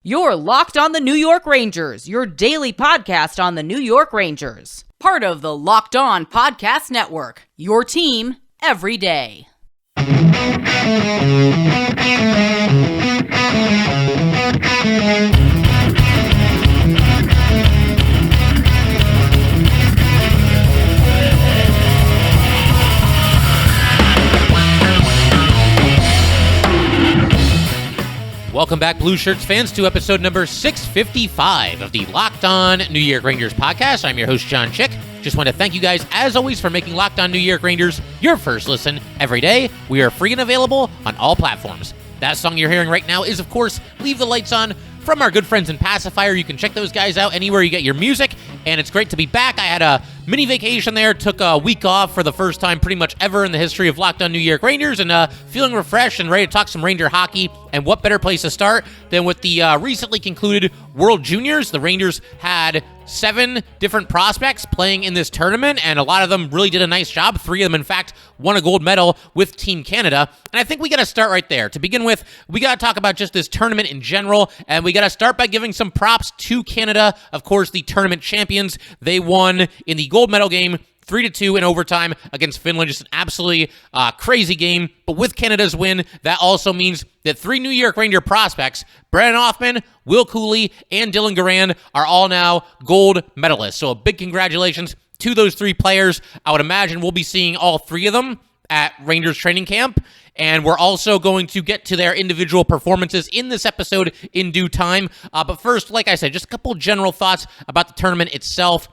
You're Locked on the New York Rangers, your daily podcast on the New York Rangers. Part of the Locked On Podcast Network, your team every day. Welcome back, Blue Shirts fans, to episode number 655 of the Locked On New York Rangers podcast. I'm your host, John Chick. Just want to thank you guys, as always, for making Locked On New York Rangers your first listen every day. We are free and available on all platforms. That song you're hearing right now is, of course, Leave the Lights On from our good friends in Passafire. You can check those guys out anywhere you get your music, and it's great to be back. I had a mini vacation there, took a week off for the first time pretty much ever in the history of Locked On New York Rangers, and feeling refreshed and ready to talk some Ranger hockey. And what better place to start than with the recently concluded World Juniors. The Rangers had 7 different prospects playing in this tournament, and a lot of them really did a nice job. 3 of them, in fact, won a gold medal with Team Canada. And I think we got to start right there. To begin with, we got to talk about just this tournament in general, and we got to start by giving some props to Canada. Of course, the tournament champions. They won in the gold medal game 3-2 in overtime against Finland. Just an absolutely crazy game. But with Canada's win, that also means that 3 New York Ranger prospects, Brennan Othmann, Cooley, and Garand, are all now gold medalists. So a big congratulations to those 3 players. I would imagine we'll be seeing all 3 of them at Rangers training camp. And we're also going to get to their individual performances in this episode in due time. But first, like I said, just a couple general thoughts about the tournament itself.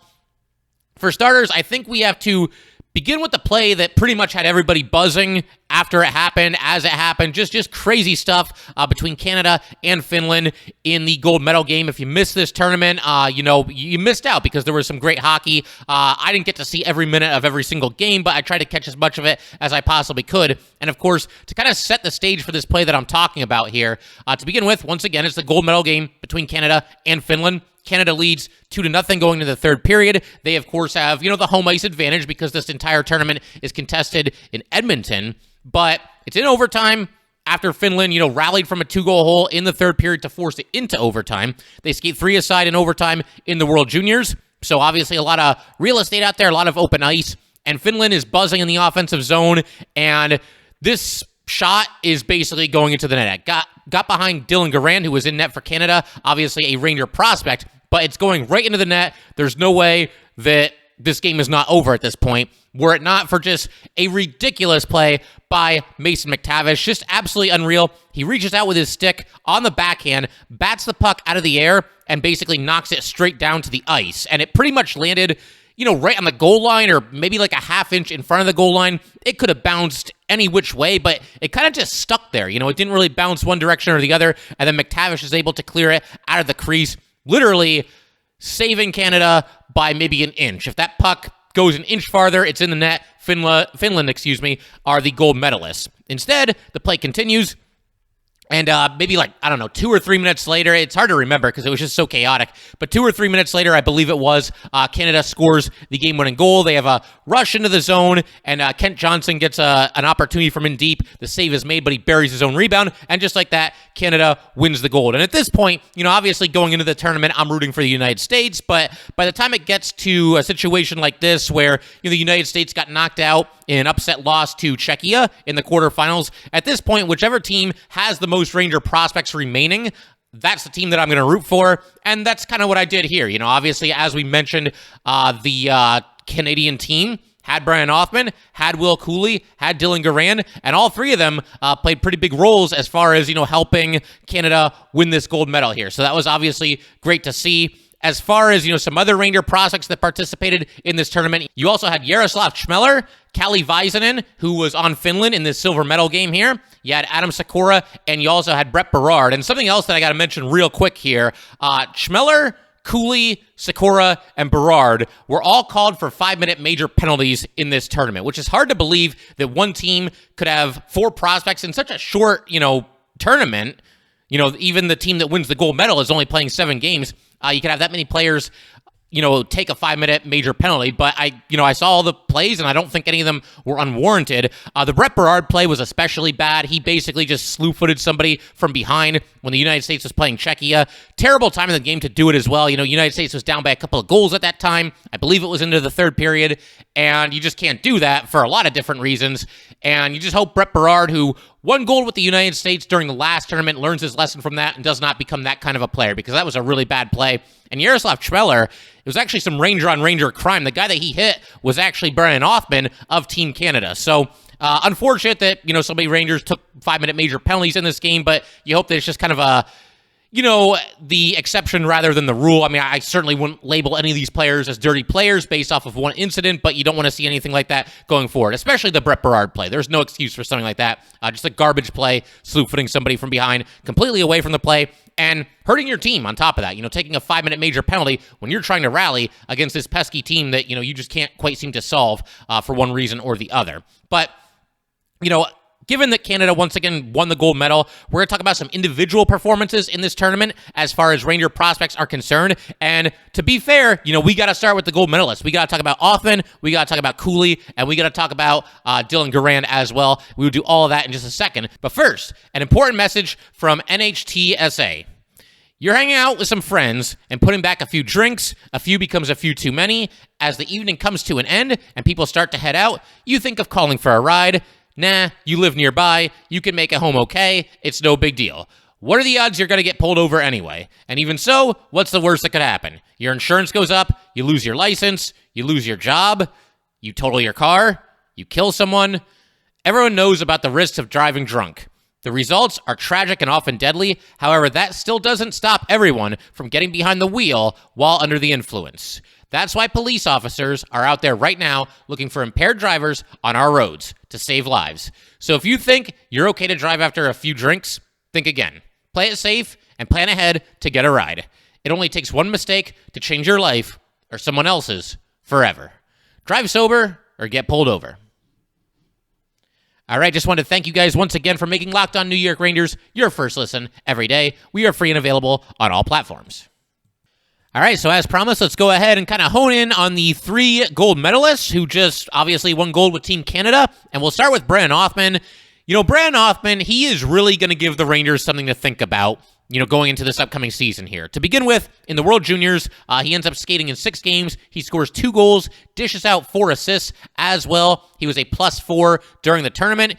For starters, I think we have to begin with the play that pretty much had everybody buzzing after it happened, as it happened. Just crazy stuff between Canada and Finland in the gold medal game. If you missed this tournament, you missed out because there was some great hockey. I didn't get to see every minute of every single game, but I tried to catch as much of it as I possibly could. And of course, to kind of set the stage for this play that I'm talking about here, to begin with, once again, it's the gold medal game between Canada and Finland. Canada leads 2-0 going into the third period. They, of course, have, the home ice advantage because this entire tournament is contested in Edmonton. But it's in overtime after Finland, rallied from a 2-goal hole in the third period to force it into overtime. They skate 3 aside in overtime in the World Juniors. So obviously a lot of real estate out there, a lot of open ice. And Finland is buzzing in the offensive zone. And this shot is basically going into the net. Got behind Garand, who was in net for Canada, obviously a Ranger prospect, but it's going right into the net. There's no way that this game is not over at this point, were it not for just a ridiculous play by Mason McTavish. Just absolutely unreal. He reaches out with his stick on the backhand, bats the puck out of the air, and basically knocks it straight down to the ice. And it pretty much landed, right on the goal line, or maybe like a half inch in front of the goal line. It could have bounced any which way, but it kind of just stuck there. It didn't really bounce one direction or the other, and then McTavish is able to clear it out of the crease, literally saving Canada by maybe an inch. If that puck goes an inch farther, it's in the net. Finland, are the gold medalists. Instead, the play continues. And maybe 2 or 3 minutes later, it's hard to remember because it was just so chaotic, but 2 or 3 minutes later, I believe it was, Canada scores the game-winning goal. They have a rush into the zone, and Kent Johnson gets an opportunity from in deep. The save is made, but he buries his own rebound, and just like that, Canada wins the gold. And at this point, obviously going into the tournament, I'm rooting for the United States, but by the time it gets to a situation like this where the United States got knocked out in an upset loss to Czechia in the quarterfinals, at this point, whichever team has the most Ranger prospects remaining, that's the team that I'm going to root for, and that's kind of what I did here. Obviously, as we mentioned, the Canadian team had Brennan Othmann, had Cooley, had Garand, and all 3 of them played pretty big roles as far as, helping Canada win this gold medal here. So that was obviously great to see. As far as, some other Ranger prospects that participated in this tournament, you also had Jaroslav Chmelar, Cali Vizin, who was on Finland in this silver medal game here. You had Adam Sykora, and you also had Berard. And something else that I got to mention real quick here, Schmeller, Cooley, Sakura, and Berard were all called for 5-minute major penalties in this tournament, which is hard to believe that one team could have 4 prospects in such a short, tournament. Even the team that wins the gold medal is only playing 7 games. You could have that many players take a 5-minute major penalty, but I saw all the plays and I don't think any of them were unwarranted. The Berard play was especially bad. He basically just slew-footed somebody from behind when the United States was playing Czechia. Terrible time in the game to do it as well. United States was down by a couple of goals at that time. I believe it was into the third period, and you just can't do that for a lot of different reasons. And you just hope Berard, who won gold with the United States during the last tournament, learns his lesson from that and does not become that kind of a player, because that was a really bad play. And Jaroslav Chmelar, it was actually some Ranger-on-Ranger crime. The guy that he hit was actually Brennan Othmann of Team Canada. So, unfortunate that, so many Rangers took 5-minute major penalties in this game, but you hope that it's just kind of the exception rather than the rule. I mean, I certainly wouldn't label any of these players as dirty players based off of one incident, but you don't want to see anything like that going forward, especially the Berard play. There's no excuse for something like that. Just a garbage play, slew-footing somebody from behind, completely away from the play, and hurting your team on top of that. Taking a 5-minute major penalty when you're trying to rally against this pesky team that, you just can't quite seem to solve for one reason or the other. But, given that Canada once again won the gold medal, we're going to talk about some individual performances in this tournament as far as Ranger prospects are concerned. And to be fair, we got to start with the gold medalists. We got to talk about Othmann, we got to talk about Cooley, and we got to talk about Dylan Garand as well. We will do all of that in just a second. But first, an important message from NHTSA. You're hanging out with some friends and putting back a few drinks. A few becomes a few too many. As the evening comes to an end and people start to head out, you think of calling for a ride. Nah, you live nearby. You can make it home okay. It's no big deal. What are the odds you're going to get pulled over anyway? And even so, what's the worst that could happen? Your insurance goes up, you lose your license, you lose your job, you total your car, you kill someone. Everyone knows about the risks of driving drunk. The results are tragic and often deadly. However, that still doesn't stop everyone from getting behind the wheel while under the influence. That's why police officers are out there right now looking for impaired drivers on our roads to save lives. So if you think you're okay to drive after a few drinks, think again. Play it safe and plan ahead to get a ride. It only takes one mistake to change your life or someone else's forever. Drive sober or get pulled over. All right, just want to thank you guys once again for making Locked On New York Rangers your first listen every day. We are free and available on all platforms. All right, so as promised, let's go ahead and kind of hone in on the 3 gold medalists who just obviously won gold with Team Canada. And we'll start with Brennan Othmann. Brennan Othmann, he is really going to give the Rangers something to think about, going into this upcoming season here. To begin with, in the World Juniors, he ends up skating in 6 games. He scores 2 goals, dishes out 4 assists as well. He was a +4 during the tournament.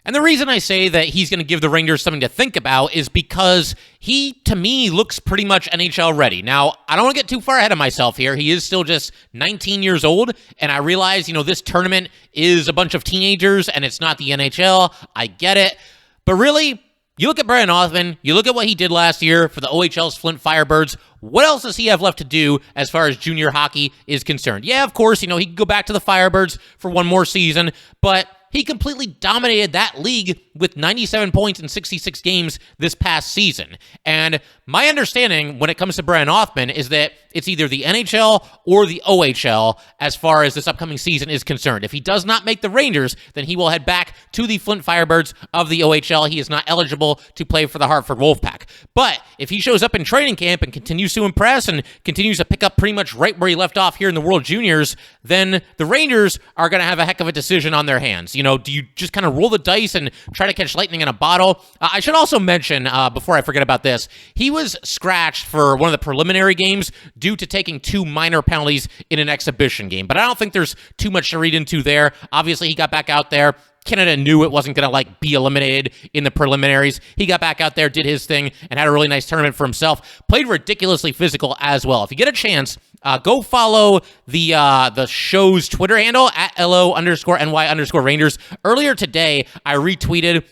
And the reason I say that he's going to give the Rangers something to think about is because he, to me, looks pretty much NHL ready. Now, I don't want to get too far ahead of myself here. He is still just 19 years old, and I realize, this tournament is a bunch of teenagers, and it's not the NHL. I get it. But really, you look at Brennan Othmann, you look at what he did last year for the OHL's Flint Firebirds. What else does he have left to do as far as junior hockey is concerned? Yeah, of course, he can go back to the Firebirds for one more season, but he completely dominated that league with 97 points in 66 games this past season. And my understanding when it comes to Brennan Othmann is that it's either the NHL or the OHL as far as this upcoming season is concerned. If he does not make the Rangers, then he will head back to the Flint Firebirds of the OHL. He is not eligible to play for the Hartford Wolfpack. But if he shows up in training camp and continues to impress and continues to pick up pretty much right where he left off here in the World Juniors, then the Rangers are going to have a heck of a decision on their hands. Do you just kind of roll the dice and try to catch lightning in a bottle? I should also mention, before I forget about this, he was scratched for one of the preliminary games due to taking 2 minor penalties in an exhibition game. But I don't think there's too much to read into there. Obviously, he got back out there. Canada knew it wasn't going to be eliminated in the preliminaries. He got back out there, did his thing, and had a really nice tournament for himself. Played ridiculously physical as well. If you get a chance, go follow the show's Twitter handle at LO_NY_Rangers. Earlier today, I retweeted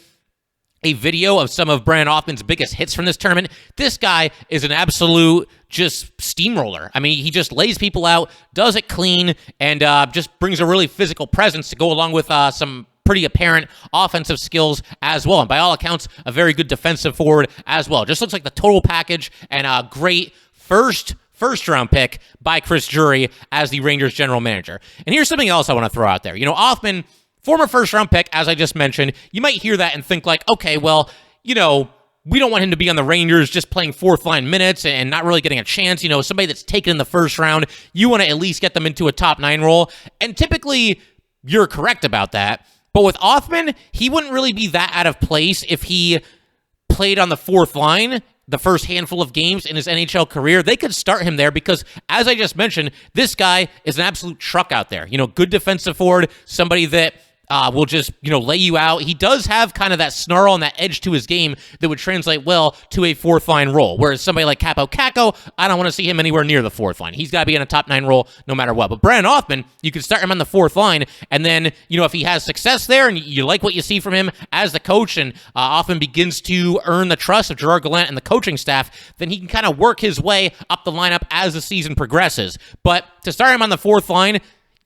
a video of some of Brennan Othmann's biggest hits from this tournament. This guy is an absolute just steamroller. I mean, he just lays people out, does it clean, and just brings a really physical presence to go along with some pretty apparent offensive skills as well. And by all accounts, a very good defensive forward as well. Just looks like the total package and a great first round pick by Chris Drury as the Rangers general manager. And here's something else I want to throw out there. Othmann, former first round pick, as I just mentioned, you might hear that and think okay, well, we don't want him to be on the Rangers just playing fourth line minutes and not really getting a chance. Somebody that's taken in the first round, you want to at least get them into a top 9 role. And typically, you're correct about that. But with Othmann, he wouldn't really be that out of place if he played on the fourth line the first handful of games in his NHL career. They could start him there because, as I just mentioned, this guy is an absolute truck out there. Good defensive forward, somebody that will just, lay you out. He does have kind of that snarl and that edge to his game that would translate well to a fourth line role. Whereas somebody like Capo Caco, I don't want to see him anywhere near the fourth line. He's got to be in a top 9 role no matter what. But Brennan Othmann, you can start him on the fourth line, and then, if he has success there and you like what you see from him as the coach, and Othmann begins to earn the trust of Gerard Gallant and the coaching staff, then he can kind of work his way up the lineup as the season progresses. But to start him on the fourth line,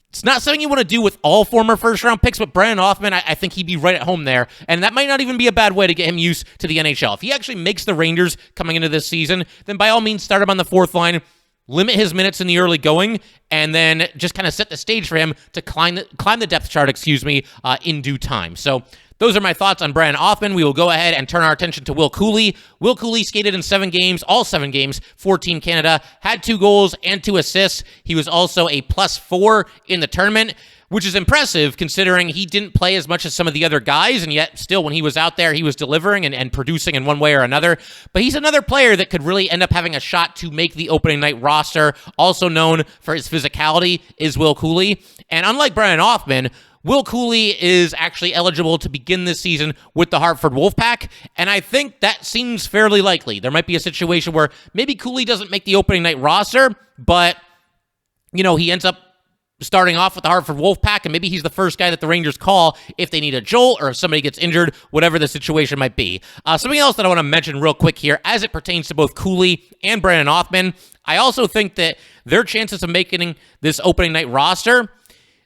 it's not something you want to do with all former first-round picks, but Brennan Othmann, I think he'd be right at home there, and that might not even be a bad way to get him used to the NHL. If he actually makes the Rangers coming into this season, then by all means, start him on the fourth line, limit his minutes in the early going, and then just kind of set the stage for him to climb the depth chart, in due time. So those are my thoughts on Brennan Othmann. We will go ahead and turn our attention to Will Cooley. Will Cooley skated in all 7 games for Team Canada, had 2 goals and 2 assists. He was also a +4 in the tournament, which is impressive considering he didn't play as much as some of the other guys, and yet still when he was out there, he was delivering and producing in one way or another. But he's another player that could really end up having a shot to make the opening night roster. Also known for his physicality is Will Cooley. And unlike Brennan Othmann, Will Cooley is actually eligible to begin this season with the Hartford Wolfpack, and I think that seems fairly likely. There might be a situation where maybe Cooley doesn't make the opening night roster, but, he ends up starting off with the Hartford Wolfpack, and maybe he's the first guy that the Rangers call if they need a jolt or if somebody gets injured, whatever the situation might be. Something else that I want to mention real quick here, as it pertains to both Cooley and Brennan Othmann, I also think that their chances of making this opening night roster,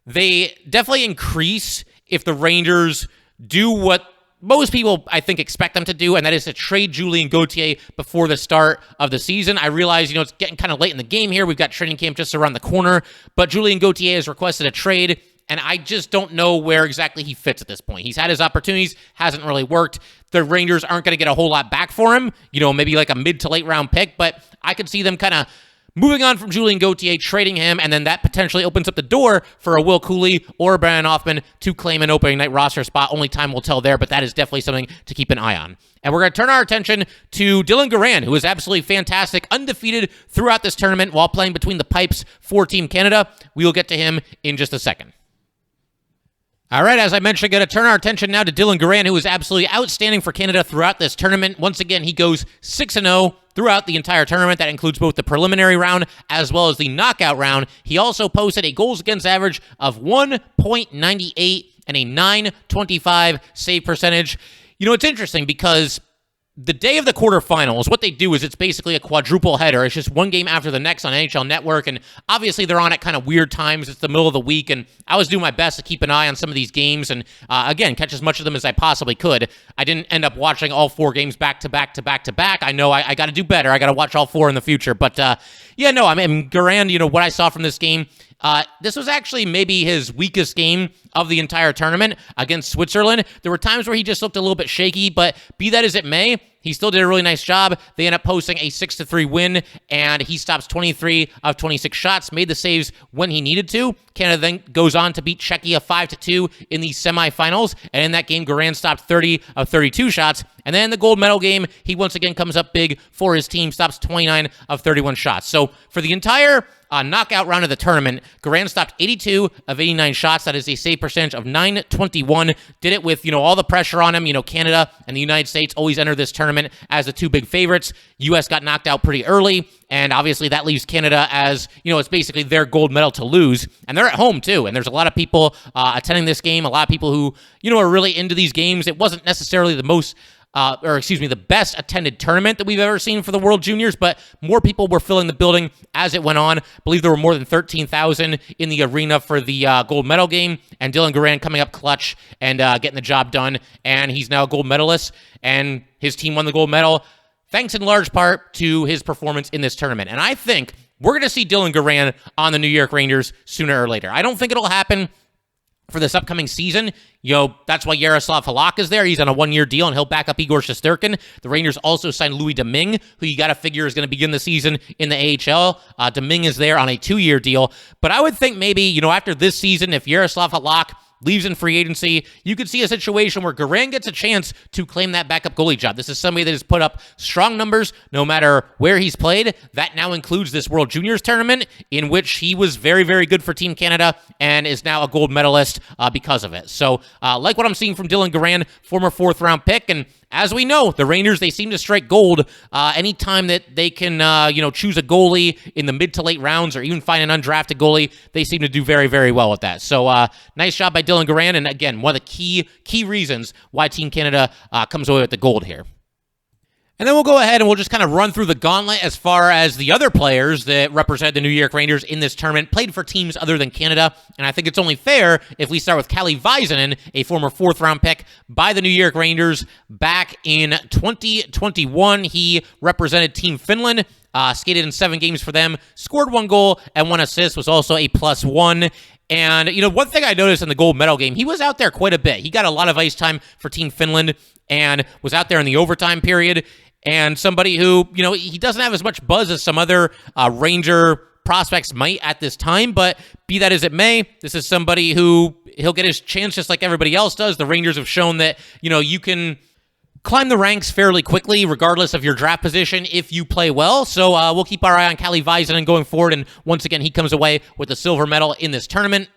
they definitely increase if the Rangers do what most people, I think, expect them to do, and that is to trade Julien Gauthier before the start of the season. I realize, it's getting kind of late in the game here. We've got training camp just around the corner, but Julien Gauthier has requested a trade, and I just don't know where exactly he fits at this point. He's had his opportunities, hasn't really worked. The Rangers aren't going to get a whole lot back for him, maybe like a mid to late round pick, but I could see them kind of moving on from Julien Gauthier, trading him, and then that potentially opens up the door for a Will Cooley or a Brennan Othmann to claim an opening night roster spot. Only time will tell there, but that is definitely something to keep an eye on. And we're going to turn our attention to Dylan Garand, who is absolutely fantastic, undefeated throughout this tournament while playing between the pipes for Team Canada. We will get to him in just a second. All right, as I mentioned, going to turn our attention now to Dylan Garand, who is absolutely outstanding for Canada throughout this tournament. Once again, he goes 6-0 throughout the entire tournament. That includes both the preliminary round as well as the knockout round. He also posted a goals against average of 1.98 and a .925 save percentage. It's interesting because the day of the quarterfinals, what they do is it's basically a quadruple header. It's just one game after the next on NHL Network, and obviously they're on at kind of weird times. It's the middle of the week, and I was doing my best to keep an eye on some of these games and, again, catch as much of them as I possibly could. I didn't end up watching all 4 games back to back to back to back. I know I got to do better. I got to watch all 4 in the future, but, Garand, what I saw from this game, this was actually maybe his weakest game of the entire tournament against Switzerland. There were times where he just looked a little bit shaky, but be that as it may, he still did a really nice job. They end up posting a 6-3 win, and he stops 23 of 26 shots, made the saves when he needed to. Canada then goes on to beat Czechia 5-2 in the semifinals, and in that game, Garand stopped 30 of 32 shots. And then in the gold medal game, he once again comes up big for his team, stops 29 of 31 shots. So for the entire knockout round of the tournament, Garand stopped 82 of 89 shots. That is a save percentage of .921. Did it with, all the pressure on him. Canada and the United States always enter this tournament as the 2 big favorites. U.S. got knocked out pretty early, and obviously that leaves Canada as, it's basically their gold medal to lose. And they're at home, too, and there's a lot of people attending this game, a lot of people who, are really into these games. It wasn't necessarily the best attended tournament that we've ever seen for the World Juniors, but more people were filling the building as it went on. I believe there were more than 13,000 in the arena for the gold medal game, and Dylan Garand coming up clutch and getting the job done, and he's now a gold medalist, and his team won the gold medal, thanks in large part to his performance in this tournament. And I think we're going to see Dylan Garand on the New York Rangers sooner or later. I don't think it'll happen for this upcoming season. That's why Jaroslav Halak is there. He's on a 1-year deal, and he'll back up Igor Shesterkin. The Rangers also signed Louis Domingue, who you got to figure is going to begin the season in the AHL. Domingue is there on a 2-year deal. But I would think maybe, after this season, if Jaroslav Halak leaves in free agency, you could see a situation where Garand gets a chance to claim that backup goalie job. This is somebody that has put up strong numbers no matter where he's played. That now includes this World Juniors tournament, in which he was very, very good for Team Canada and is now a gold medalist because of it. So, like what I'm seeing from Dylan Garand, former 4th-round pick, and as we know, the Rangers, they seem to strike gold anytime that they can, choose a goalie in the mid to late rounds or even find an undrafted goalie. They seem to do very, very well with that. So nice job by Dylan Garand. And again, one of the key reasons why Team Canada comes away with the gold here. And then we'll go ahead and we'll just kind of run through the gauntlet as far as the other players that represent the New York Rangers in this tournament, played for teams other than Canada. And I think it's only fair if we start with Cali Vizin, a former 4th-round pick by the New York Rangers back in 2021. He represented Team Finland, skated in 7 games for them, scored 1 goal and 1 assist, was also a +1. And, one thing I noticed in the gold medal game, he was out there quite a bit. He got a lot of ice time for Team Finland and was out there in the overtime period. And somebody who, he doesn't have as much buzz as some other Ranger prospects might at this time, but be that as it may, this is somebody who he'll get his chance just like everybody else does. The Rangers have shown that, you can climb the ranks fairly quickly, regardless of your draft position, if you play well. So we'll keep our eye on Cali Vizin going forward, and once again, he comes away with the silver medal in this tournament.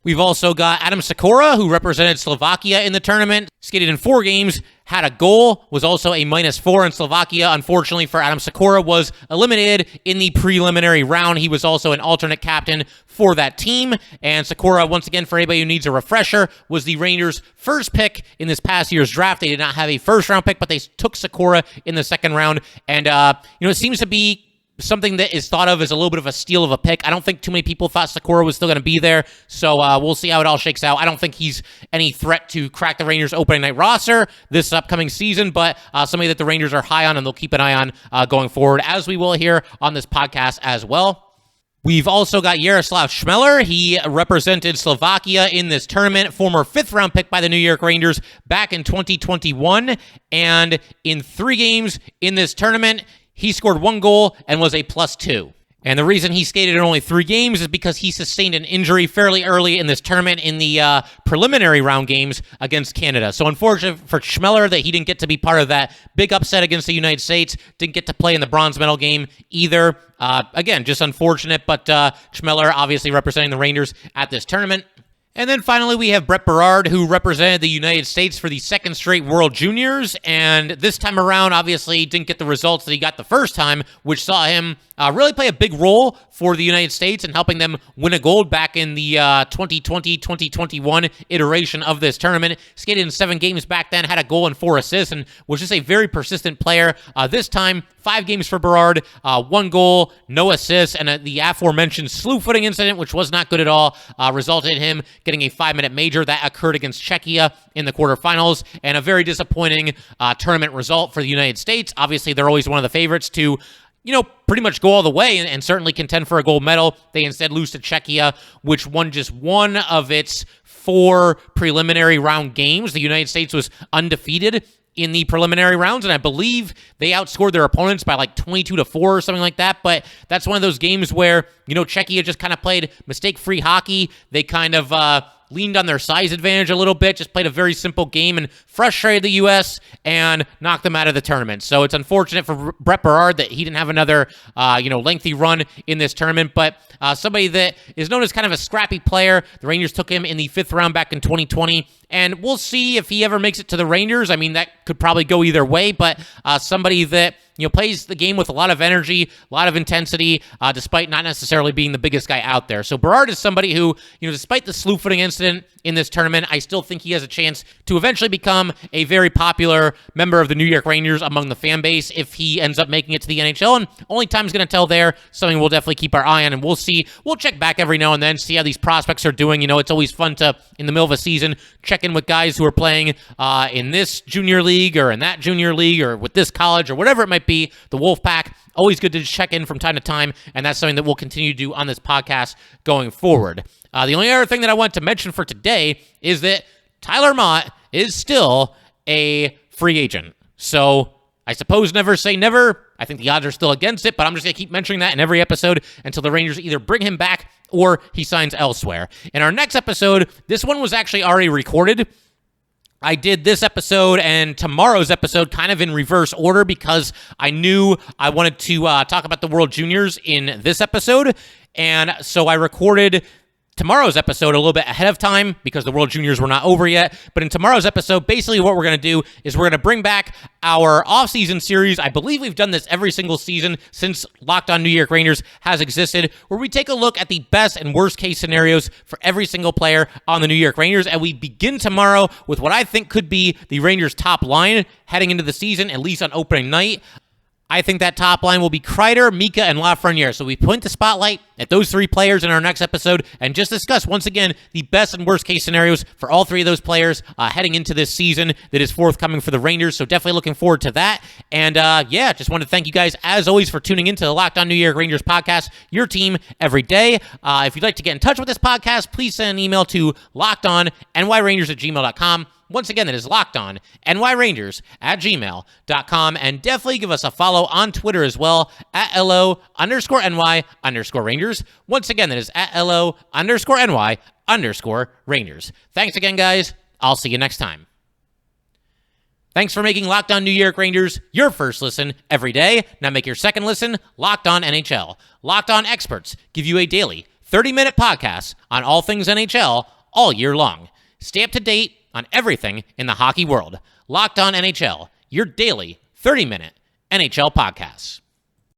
We've also got Adam Sykora, who represented Slovakia in the tournament, skated in 4 games, had a goal, was also a -4 in Slovakia. Unfortunately for Adam Sykora, was eliminated in the preliminary round. He was also an alternate captain for that team. And Sykora, once again, for anybody who needs a refresher, was the Rangers' first pick in this past year's draft. They did not have a first-round pick, but they took Sykora in the 2nd round. And, it seems to be something that is thought of as a little bit of a steal of a pick. I don't think too many people thought Sakura was still going to be there, so we'll see how it all shakes out. I don't think he's any threat to crack the Rangers' opening night roster this upcoming season, but somebody that the Rangers are high on and they'll keep an eye on going forward, as we will here on this podcast as well. We've also got Yaroslav Schmeller. He represented Slovakia in this tournament, former 5th-round pick by the New York Rangers back in 2021, and in 3 games in this tournament, he scored 1 goal and was a +2. And the reason he skated in only 3 games is because he sustained an injury fairly early in this tournament in the preliminary round games against Canada. So unfortunate for Chmelar that he didn't get to be part of that big upset against the United States, didn't get to play in the bronze medal game either. Again, just unfortunate, but Chmelar obviously representing the Rangers at this tournament. And then finally, we have Berard, who represented the United States for the 2nd straight World Juniors, and this time around, obviously, didn't get the results that he got the first time, which saw him really play a big role for the United States in helping them win a gold back in the 2020-2021 iteration of this tournament. Skated in 7 games back then, had a goal and 4 assists, and was just a very persistent player. This time, 5 games for Berard, 1 goal, no assists, and the aforementioned slew footing incident, which was not good at all, resulted in him getting a 5-minute major. That occurred against Czechia in the quarterfinals, and a very disappointing tournament result for the United States. Obviously, they're always one of the favorites to pretty much go all the way and certainly contend for a gold medal. They instead lose to Czechia, which won just 1 of its 4 preliminary round games. The United States was undefeated in the preliminary rounds, and I believe they outscored their opponents by like 22-4 or something like that. But that's one of those games where, Czechia just kind of played mistake-free hockey. They kind of leaned on their size advantage a little bit, just played a very simple game and frustrated the U.S. and knocked them out of the tournament. So it's unfortunate for Brett Berard that he didn't have another, lengthy run in this tournament, but somebody that is known as kind of a scrappy player. The Rangers took him in the 5th round back in 2020, and we'll see if he ever makes it to the Rangers. I mean, that could probably go either way, but somebody that plays the game with a lot of energy, a lot of intensity, despite not necessarily being the biggest guy out there. So Berard is somebody who, despite the slew footing incident in this tournament, I still think he has a chance to eventually become a very popular member of the New York Rangers among the fan base if he ends up making it to the NHL. And only time's going to tell there. Something we'll definitely keep our eye on, and we'll see. We'll check back every now and then, see how these prospects are doing. It's always fun to, in the middle of a season, check in with guys who are playing in this junior league or in that junior league or with this college or whatever it might be, the Wolfpack. always good to check in from time to time, and that's something that we'll continue to do on this podcast going forward. The only other thing that I want to mention for today is that Tyler Mott is still a free agent. So I suppose never say never. I think the odds are still against it, but I'm just going to keep mentioning that in every episode until the Rangers either bring him back or he signs elsewhere. In our next episode, this one was actually already recorded. I did this episode and tomorrow's episode kind of in reverse order because I knew I wanted to talk about the World Juniors in this episode. And so I recorded tomorrow's episode a little bit ahead of time because the World Juniors were not over yet. But in tomorrow's episode, basically what we're going to do is we're going to bring back our off-season series. I believe we've done this every single season since Locked On New York Rangers has existed, where we take a look at the best and worst case scenarios for every single player on the New York Rangers. And we begin tomorrow with what I think could be the Rangers' top line heading into the season, at least on opening night. I think that top line will be Kreider, Mika, and Lafreniere. So we point the spotlight at those three players in our next episode and just discuss, once again, the best and worst case scenarios for all three of those players heading into this season that is forthcoming for the Rangers. So definitely looking forward to that. And just want to thank you guys, as always, for tuning into the Locked On New York Rangers podcast, your team every day. If you'd like to get in touch with this podcast, please send an email to lockedonnyrangers@gmail.com. Once again, that is LockedOnNYRangers@gmail.com. And definitely give us a follow on Twitter as well, @LO_NY_Rangers. Once again, that is @LO_NY_Rangers. Thanks again, guys. I'll see you next time. Thanks for making Locked On New York Rangers your first listen every day. Now make your second listen Locked On NHL. Locked On experts give you a daily 30-minute podcast on all things NHL all year long. Stay up to date on everything in the hockey world. Locked On NHL, your daily 30-minute NHL podcasts.